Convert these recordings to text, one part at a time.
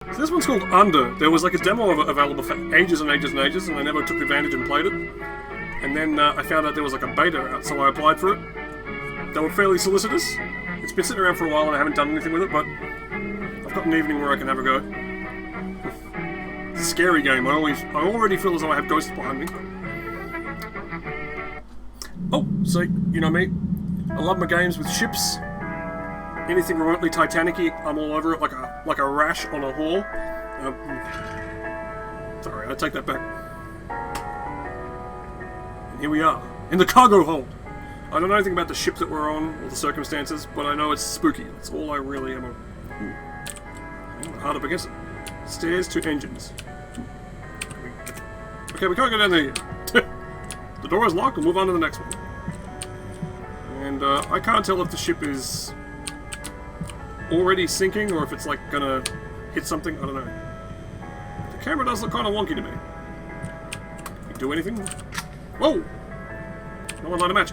So this one's called Under. There was like a demo of it available for ages and ages and ages, and I never took advantage and played it. And then I found out there was like a beta out, so I applied for it. They were fairly solicitous. It's been sitting around for a while and I haven't done anything with it, but I've got an evening where I can have a go. It's a scary game. I already feel as though I have ghosts behind me. Oh, so, you know me. I love my games with ships. Anything remotely Titanic-y, I'm all over it like a rash on a whore. Sorry, I take that back. And here we are, in the cargo hold. I don't know anything about the ship that we're on, or the circumstances, but I know it's spooky. That's all I really am. Hard up against it. Stairs to engines. Okay, we can't go down there yet. The door is locked, we'll move on to the next one. And I can't tell if the ship is already sinking or if it's like gonna hit something. I don't know. The camera does look kind of wonky to me. Can you do anything? Whoa! No one light a match.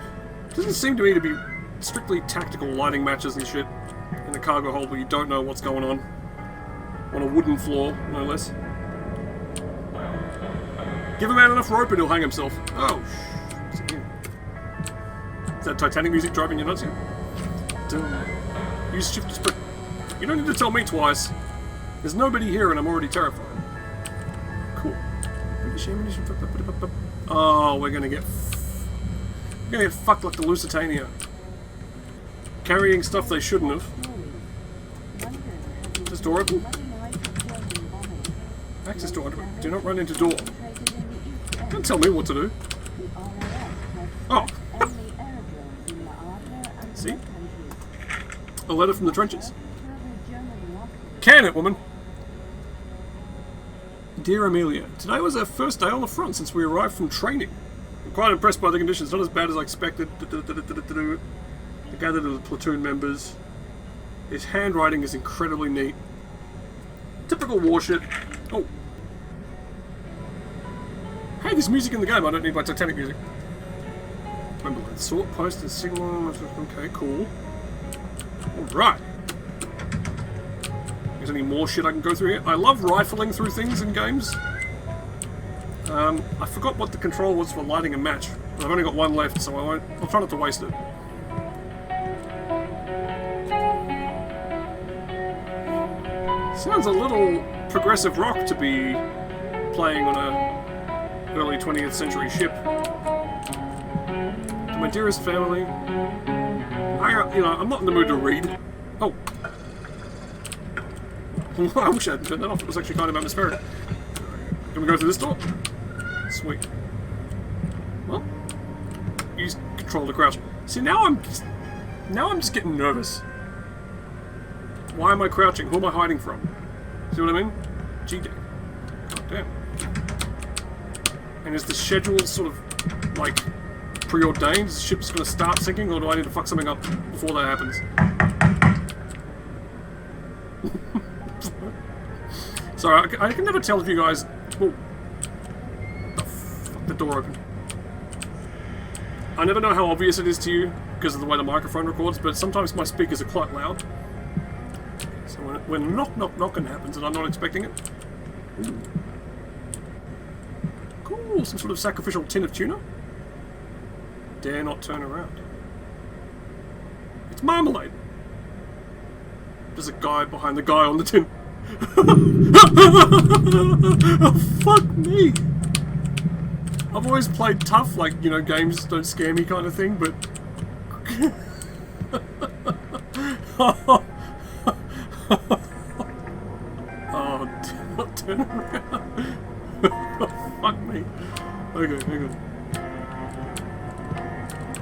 Doesn't seem to me to be strictly tactical lighting matches and shit in the cargo hold where you don't know what's going on a wooden floor, no less. Give a man enough rope and he'll hang himself. Oh, is that Titanic music driving you nuts here? Use shift to sprint. You don't need to tell me twice. There's nobody here and I'm already terrified. Cool. Oh, we're gonna get fucked like the Lusitania. Carrying stuff they shouldn't have. Is this door open? Access door. Do not run into door. Don't tell me what to do. Oh. See? A letter from the trenches. Can it, woman? Dear Amelia, today was our first day on the front since we arrived from training. I'm quite impressed by the conditions, not as bad as I expected. I gathered with the platoon members. His handwriting is incredibly neat. Typical war shit. Oh. Hey, there's music in the game. I don't need my Titanic music. Remember that. Sort, post, and signal. Okay, cool. Alright. Is there any more shit I can go through here? I love rifling through things in games. I forgot what the control was for lighting a match. I've only got one left, so I'll try not to waste it. Sounds a little progressive rock to be playing on a early 20th century ship. To my dearest family, I'm not in the mood to read. Oh. I wish I hadn't turned that off. It was actually kind of atmospheric. Can we go through this door? Sweet. Well, use control to crouch. See, now I'm just getting nervous. Why am I crouching? Who am I hiding from? See what I mean? G-Day. God damn. And is the schedule sort of, like, preordained? Is the ship's gonna start sinking, or do I need to fuck something up before that happens? Sorry, I can never tell if you guys... Oh, fuck, the door opened. I never know how obvious it is to you because of the way the microphone records, but sometimes my speakers are quite loud. So when knocking happens and I'm not expecting it. Ooh. Cool, some sort of sacrificial tin of tuna. Dare not turn around. It's marmalade. There's a guy behind the guy on the tin. Oh, fuck me. I've always played tough, like, you know, games don't scare me kind of thing, but... Oh, do not turn around. Fuck me. Okay, hang on.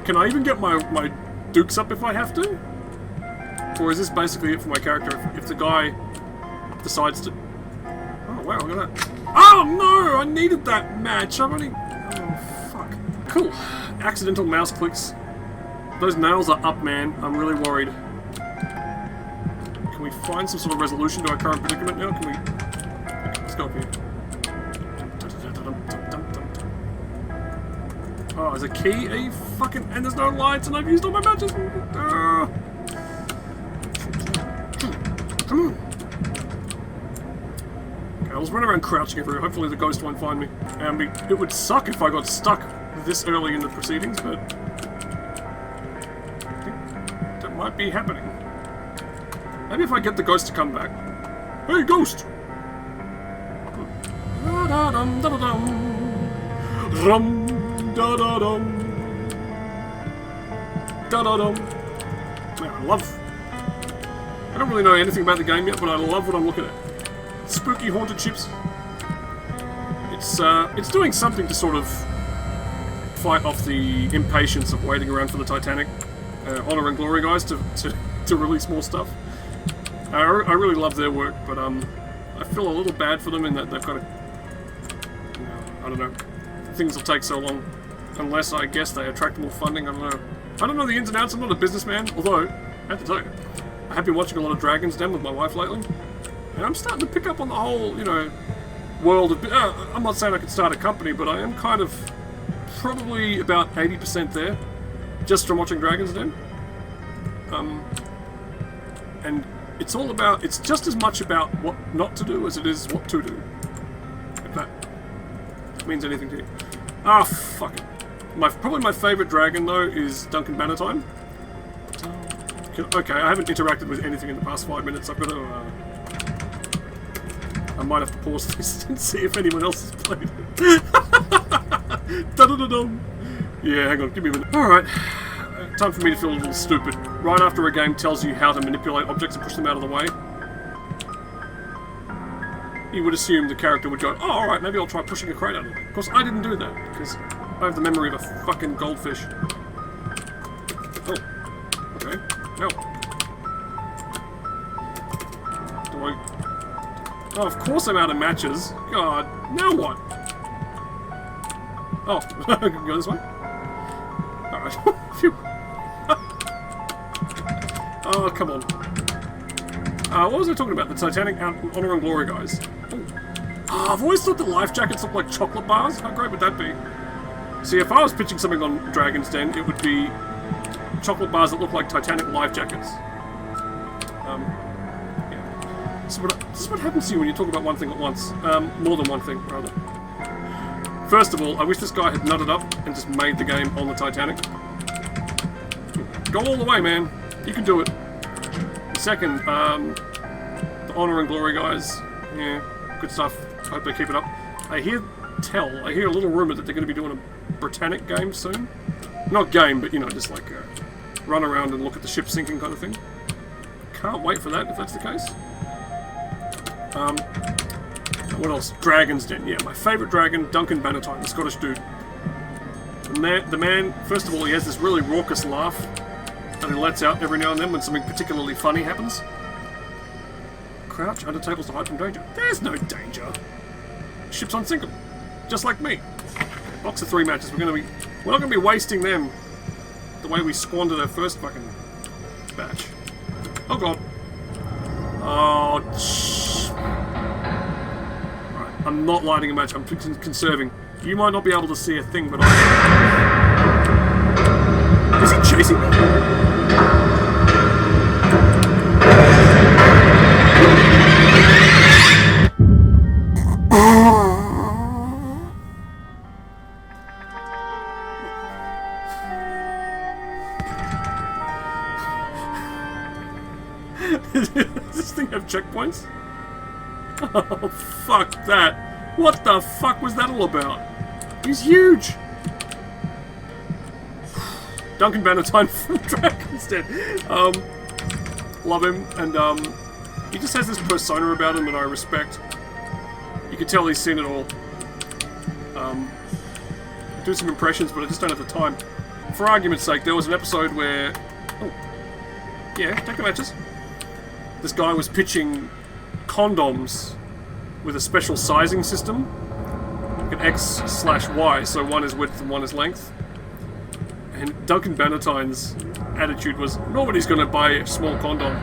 Can I even get my dukes up if I have to? Or is this basically it for my character if the guy decides to... Oh wow, look at that. Oh no! I needed that match! I've only... Oh fuck. Cool. Accidental mouse clicks. Those nails are up, man. I'm really worried. Can we find some sort of resolution to our current predicament now? Can we... Okay, let's go up here. Oh, there's a key? Are you fucking... And there's no lights and I've used all my matches! Come on! I was running around crouching everywhere. Hopefully the ghost won't find me. It would suck if I got stuck this early in the proceedings, but I think that might be happening. Maybe if I get the ghost to come back. Hey, ghost! Rum da da dum. Da da dum. Man, I don't really know anything about the game yet, but I love what I'm looking at. Spooky haunted ships. It's doing something to sort of fight off the impatience of waiting around for the Titanic. Honor and Glory guys to release more stuff. I really love their work, but I feel a little bad for them in that they've got to, I don't know, things will take so long, unless I guess they attract more funding. I don't know the ins and outs. I'm not a businessman, although I have to tell you, I have been watching a lot of Dragon's Den with my wife lately, and I'm starting to pick up on the whole, world of. I'm not saying I could start a company, but I am kind of probably about 80% there, just from watching Dragon's Den. And it's just as much about what not to do as it is what to do. If that means anything to you. Ah, fuck it. Probably my favourite dragon, though, is Duncan Bannatyne. Okay, I haven't interacted with anything in the past 5 minutes. I've got to... I might have to pause this and see if anyone else has played it. Da-da-da-dum. Yeah, hang on, give me a minute. Alright, time for me to feel a little stupid. Right after a game tells you how to manipulate objects and push them out of the way, you would assume the character would go, oh, alright, maybe I'll try pushing a crate out of it. Of course, I didn't do that, because I have the memory of a fucking goldfish. Oh. Okay. No. Do I... Oh, of course I'm out of matches. God, now what? Oh, I can go this way? Alright. Phew. Oh, come on. What was I talking about? The Titanic Honor and Glory guys. Oh, I've always thought the life jackets look like chocolate bars. How great would that be? See, if I was pitching something on Dragon's Den, it would be chocolate bars that look like Titanic life jackets. Yeah. This is what happens to you when you talk about one thing at once. More than one thing, rather. First of all, I wish this guy had nutted up and just made the game on the Titanic. Go all the way, man. You can do it. Second, the Honor and Glory guys. Yeah, good stuff. I hope they keep it up. I hear a little rumour that they're going to be doing a Britannic game soon. Not game, but, just like run around and look at the ship sinking kind of thing. Can't wait for that, if that's the case. What else? Dragon's Den. Yeah, my favourite dragon, Duncan Bannatyne, the Scottish dude. The man, first of all, he has this really raucous laugh that he lets out every now and then when something particularly funny happens. Crouch under tables to hide from danger. There's no danger. Ship's unsinkable. Just like me. Box of 3 matches. We're not gonna be wasting them the way we squandered our first fucking batch. Oh god. Oh Right, I'm not lighting a match, I'm conserving. You might not be able to see a thing, but Is he chasing me? Does this thing have checkpoints? Oh, fuck that. What the fuck was that all about? He's huge! Duncan Bannatyne from Dragon's Den. Love him, and he just has this persona about him that I respect. You can tell he's seen it all. I do some impressions, but I just don't have the time. For argument's sake, there was an episode where... Oh. Yeah, take the matches. This guy was pitching condoms with a special sizing system. Like an X/Y, so one is width and one is length. And Duncan Bannatyne's attitude was, nobody's going to buy a small condom.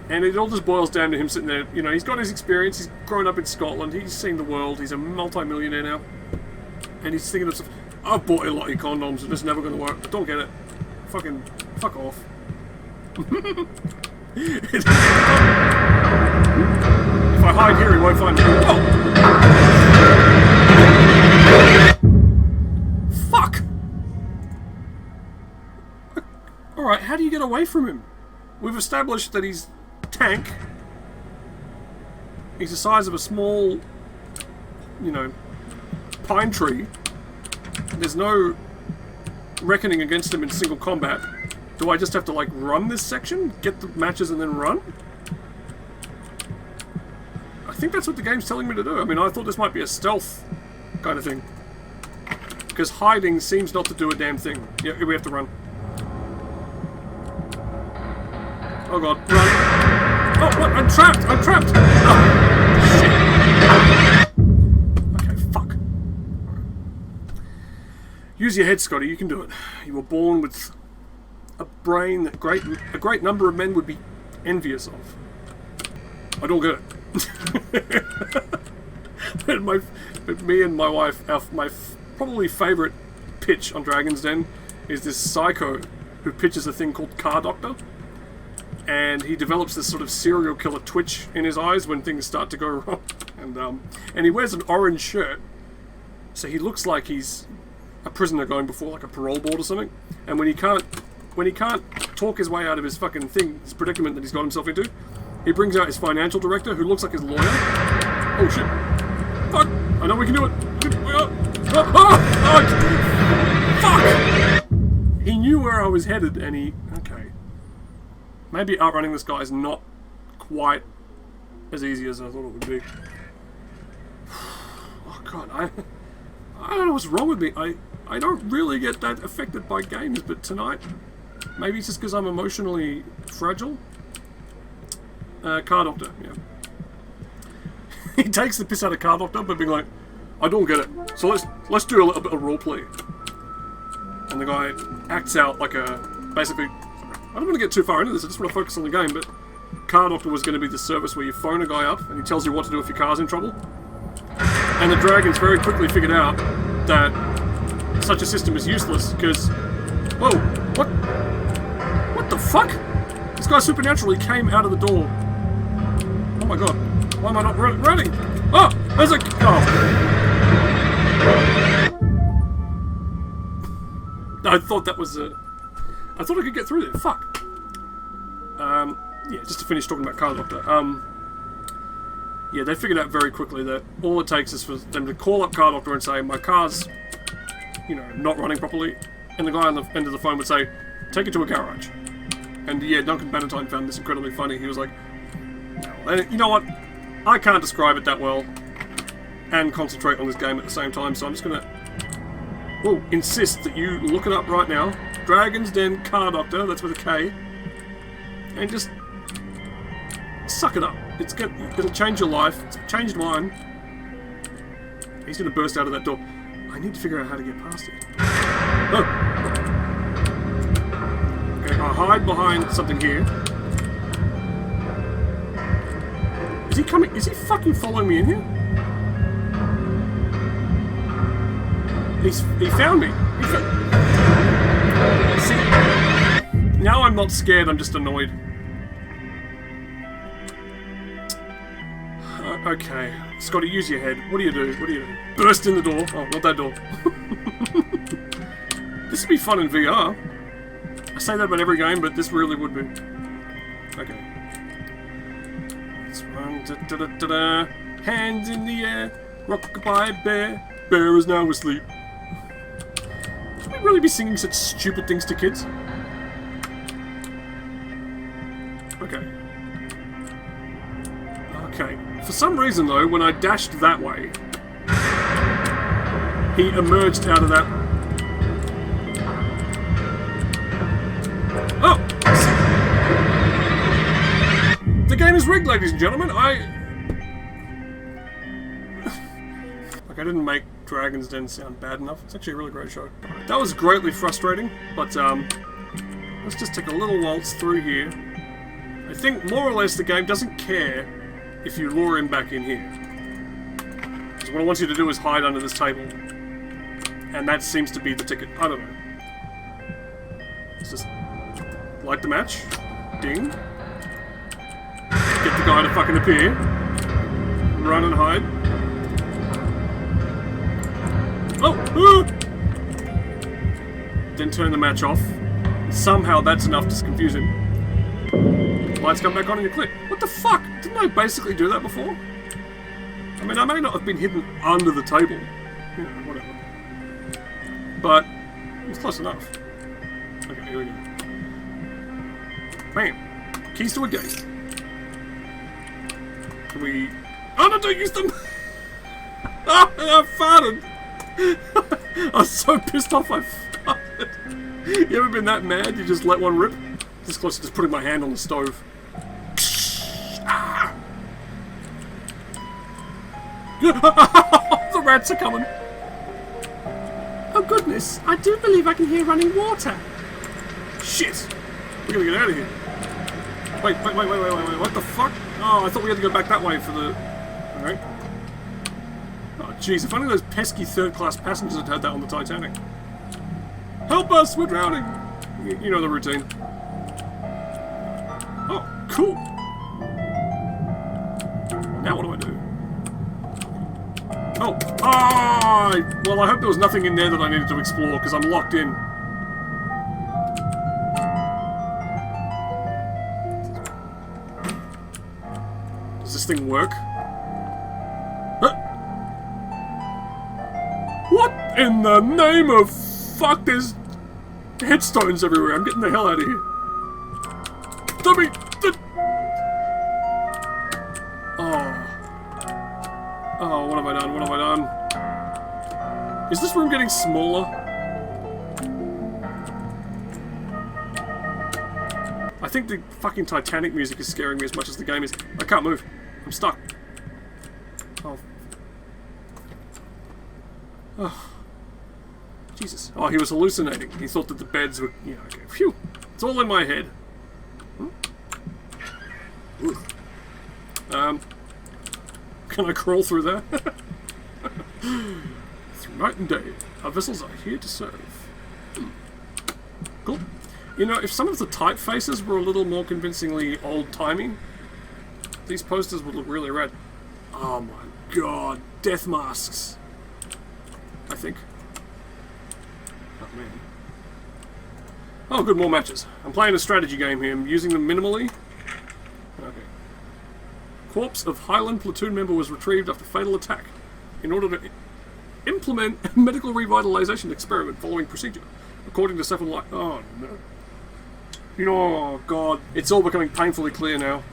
And it all just boils down to him sitting there, he's got his experience, he's grown up in Scotland, he's seen the world, he's a multi-millionaire now. And he's thinking to himself, I've bought a lot of condoms, and it's never going to work. I don't get it. Fuck off. If I I hide here, he won't find me. Oh! Fuck! Alright, how do you get away from him? We've established that he's tank. He's the size of a small, you know, pine tree. There's no reckoning against him in single combat. Do I just have to, like, run this section? Get the matches and then run? I think that's what the game's telling me to do. I mean, I thought this might be a stealth kind of thing. Because hiding seems not to do a damn thing. Yeah, we have to run. Oh god, run. Oh, what? I'm trapped! I'm trapped! Oh, shit. Okay, fuck. Use your head, Scotty. You can do it. You were born with a brain that a great number of men would be envious of. I don't get it. but me and my wife, my probably favourite pitch on Dragon's Den is this psycho who pitches a thing called Car Doctor. And he develops this sort of serial killer twitch in his eyes when things start to go wrong. And he wears an orange shirt, so he looks like he's a prisoner going before like a parole board or something. And when he can't talk his way out of his fucking thing, this predicament that he's got himself into, he brings out his financial director, who looks like his lawyer. Oh shit! Fuck! I know we can do it. Fuck! He knew where I was headed, and he okay. Maybe outrunning this guy is not quite as easy as I thought it would be. Oh god, I don't know what's wrong with me. I don't really get that affected by games, but tonight, maybe it's just because I'm emotionally fragile. Car Doctor, yeah. He takes the piss out of Car Doctor by being like, I don't get it. So let's do a little bit of roleplay. And the guy acts out like a basically. I don't want to get too far into this, I just want to focus on the game, but Car Doctor was going to be the service where you phone a guy up and he tells you what to do if your car's in trouble. And the dragons very quickly figured out that such a system is useless, because... Whoa! What the fuck? This guy supernaturally came out of the door. Oh my god. Why am I not running? Oh! There's a... Oh. I thought that was a... I thought I could get through there. Fuck. Yeah, just to finish talking about Car Doctor. Yeah, they figured out very quickly that all it takes is for them to call up Car Doctor and say, my car's, you know, not running properly. And the guy on the end of the phone would say, take it to a garage. And yeah, Duncan Bannatyne found this incredibly funny. He was like, and you know what? I can't describe it that well and concentrate on this game at the same time, so I'm just going to insist that you look it up right now. Dragon's Den Car Doctor, that's with a K. And just suck it up. It'll change your life. It's changed mine. He's going to burst out of that door. I need to figure out how to get past it. Oh! Okay, I'll hide behind something here. Is he coming? Is he fucking following me in here? He found me. See, now I'm not scared, I'm just annoyed. Okay, Scotty, use your head. What do you do? What do you do? Burst in the door. Oh, not that door. This would be fun in VR. I say that about every game, but this really would be. Okay. Let's run. Da-da-da-da-da. Hands in the air. Rock-a-bye bear. Bear is now asleep. Should we really be singing such stupid things to kids? Okay. Okay. For some reason, though, when I dashed that way, he emerged out of that... Oh! The game is rigged, ladies and gentlemen. Like, I didn't make Dragon's Den sound bad enough. It's actually a really great show. That was greatly frustrating, but let's just take a little waltz through here. I think more or less the game doesn't care if you lure him back in here. Because what it wants you to do is hide under this table. And that seems to be the ticket. I don't know. Let's just light the match. Ding. Get the guy to fucking appear. run and hide. Oh! Then turn the match off. Somehow that's enough to confuse him. Lights come back on and you click. What the fuck? Didn't I basically do that before? I mean, I may not have been hidden under the table. You know, whatever. But it was close enough. Okay, here we go. Bam. Keys to a gate. Can we... Oh no, don't use them! Ah, I farted! I was so pissed off I farted. You ever been that mad you just let one rip? This close to just putting my hand on the stove. Ah. The rats are coming. Oh goodness, I do believe I can hear running water. Shit! We're gonna get out of here. Wait, what the fuck? Oh, I thought we had to go back that way for the... Alright. Oh jeez, if only those pesky third-class passengers had that on the Titanic. Help us, we're drowning! You know the routine. Oh, cool! Now what do I do? Oh! Ah! Well, I hope there was nothing in there that I needed to explore, because I'm locked in. Does this thing work? Huh? What in the name of fuck? There's headstones everywhere. I'm getting the hell out of here. Dummy! Oh. Oh, what have I done? What have I done? Is this room getting smaller? I think the fucking Titanic music is scaring me as much as the game is. I can't move. I'm stuck. Oh. Oh. Jesus. Oh, he was hallucinating. He thought that the beds were... Yeah, okay. Phew. It's all in my head. Can I crawl through there? Through night and day, our vessels are here to serve. Cool. You know, if some of the typefaces were a little more convincingly old-timey, these posters would look really rad. Oh my god, death masks. I think. Oh man. Oh good, more matches. I'm playing a strategy game here. I'm using them minimally. Okay. Corpse of Highland platoon member was retrieved after fatal attack in order to implement a medical revitalization experiment following procedure, according to several light. Oh no. You know, oh god, it's all becoming painfully clear now.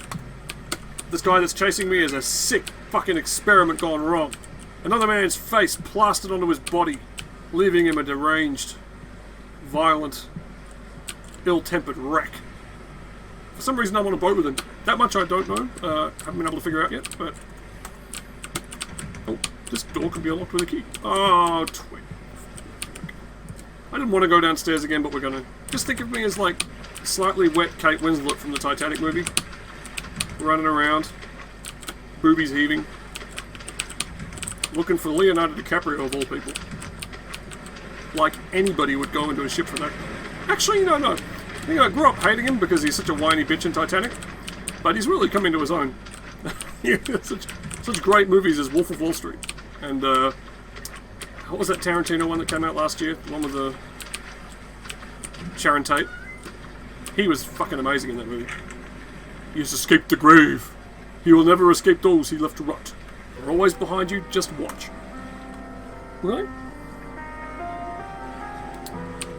This guy that's chasing me is a sick fucking experiment gone wrong. Another man's face plastered onto his body, leaving him a deranged, violent, ill-tempered wreck. For some reason I'm on a boat with him. That much I don't know. Haven't been able to figure out yet, but... Oh, this door can be unlocked with a key. Oh, twig. I didn't want to go downstairs again, but we're gonna. Just think of me as, like, slightly wet Kate Winslet from the Titanic movie. Running around. Boobies heaving. Looking for Leonardo DiCaprio of all people. Like anybody would go into a ship for that. Actually, no. I think I grew up hating him because he's such a whiny bitch in Titanic. But he's really come into his own. Yeah, such great movies as Wolf of Wall Street. And, what was that Tarantino one that came out last year? The one with the Sharon Tate. He was fucking amazing in that movie. He has escaped the grave. He will never escape those he left to rot. They're always behind you, just watch. Really?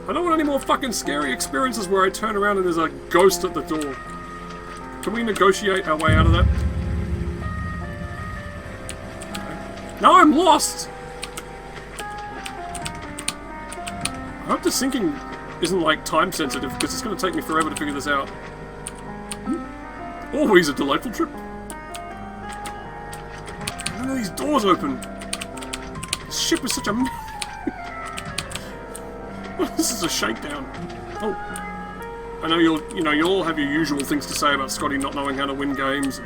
I don't want any more fucking scary experiences where I turn around and there's a ghost at the door. Can we negotiate our way out of that? Okay. Now I'm lost! I hope the sinking isn't like time sensitive because it's going to take me forever to figure this out. Always a delightful trip. None of these doors open. This ship is such a... This is a shakedown. Oh. I know you'll all have your usual things to say about Scotty not knowing how to win games.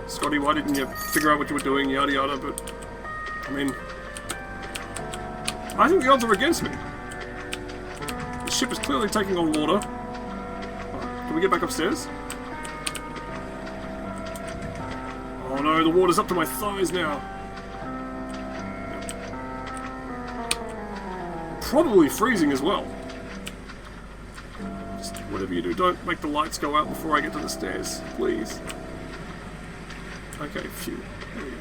Scotty, why didn't you figure out what you were doing, yada yada, but... I mean... I think the odds are against me. The ship is clearly taking on water. Can we get back upstairs? Oh no, the water's up to my thighs now. Probably freezing as well. Just whatever you do, don't make the lights go out before I get to the stairs, please. Okay, phew. There we go.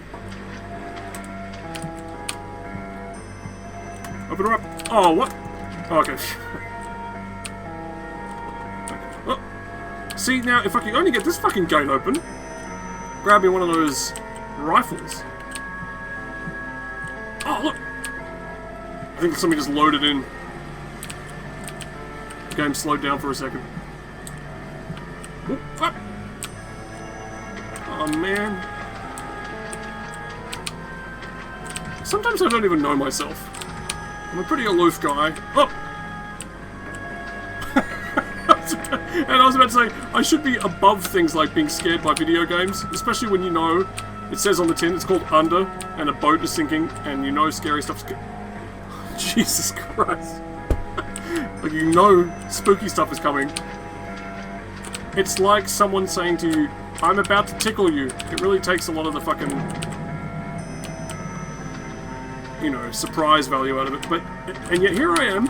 Open her up. Oh, what? Oh, okay. Okay. Oh. See, now, if I can only get this fucking gate open, grab me one of those rifles. Oh, look! I think something just loaded in. The game slowed down for a second. Oop, up. Oh, man. Sometimes I don't even know myself. I'm a pretty aloof guy. Oh! And I was about to say, I should be above things like being scared by video games, especially when you know, it says on the tin, it's called Under, and a boat is sinking, and you know scary stuff's... Jesus Christ. Like, you know spooky stuff is coming. It's like someone saying to you, I'm about to tickle you. It really takes a lot of the fucking, you know, surprise value out of it. But, and yet here I am.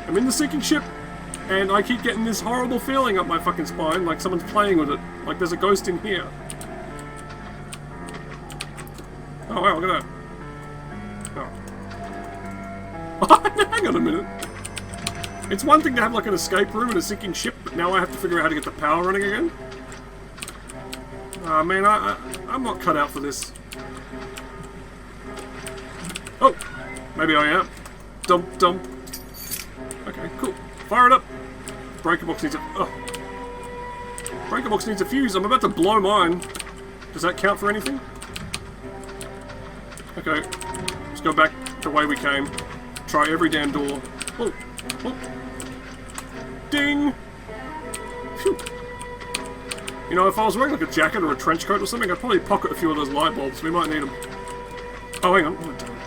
I'm in the sinking ship, and I keep getting this horrible feeling up my fucking spine, like someone's playing with it. Like there's a ghost in here. Oh wow, look at that. Hang on a minute. It's one thing to have like an escape room in a sinking ship, but now I have to figure out how to get the power running again. Ah, man, I'm not cut out for this. Oh, maybe I am. Dump, dump. Okay, cool. Fire it up. Breaker box needs a... Oh. Breaker box needs a fuse. I'm about to blow mine. Does that count for anything? Okay. Let's go back the way we came. Try every damn door. Oh. Oh. Ding! Phew. You know, if I was wearing like a jacket or a trench coat or something, I'd probably pocket a few of those light bulbs. We might need them. Oh, hang on. Oh, damn.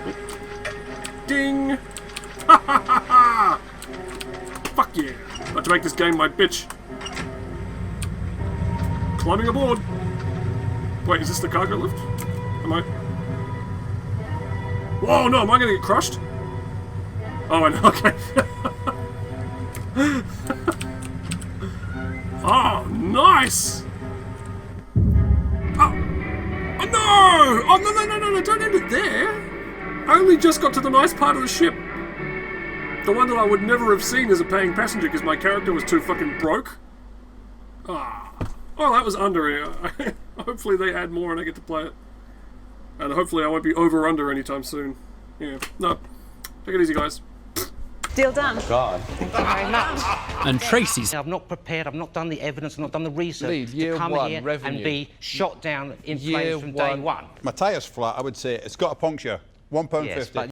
Oh. Ding! Ha ha ha ha! Fuck yeah! About to make this game my bitch. Climbing aboard. Wait, is this the cargo lift? Am I? Whoa, no, am I gonna get crushed? Oh, I know, okay. Oh, nice! Oh! Oh, no! Oh, no, don't end it there! I only just got to the nice part of the ship. The one that I would never have seen as a paying passenger because my character was too fucking broke. Ah. Oh, that was under here. Hopefully they add more and I get to play it. And hopefully I won't be over-under anytime soon. Yeah. No. Take it easy, guys. Deal done. God. Thank you very much. And Tracy's... I've not prepared, I've not done the evidence, I've not done the research Lead, to year come one, here revenue. and be shot down in Year flames from day one. My tyre's flat, I would say. It's got a puncture. £1.50. Yes, but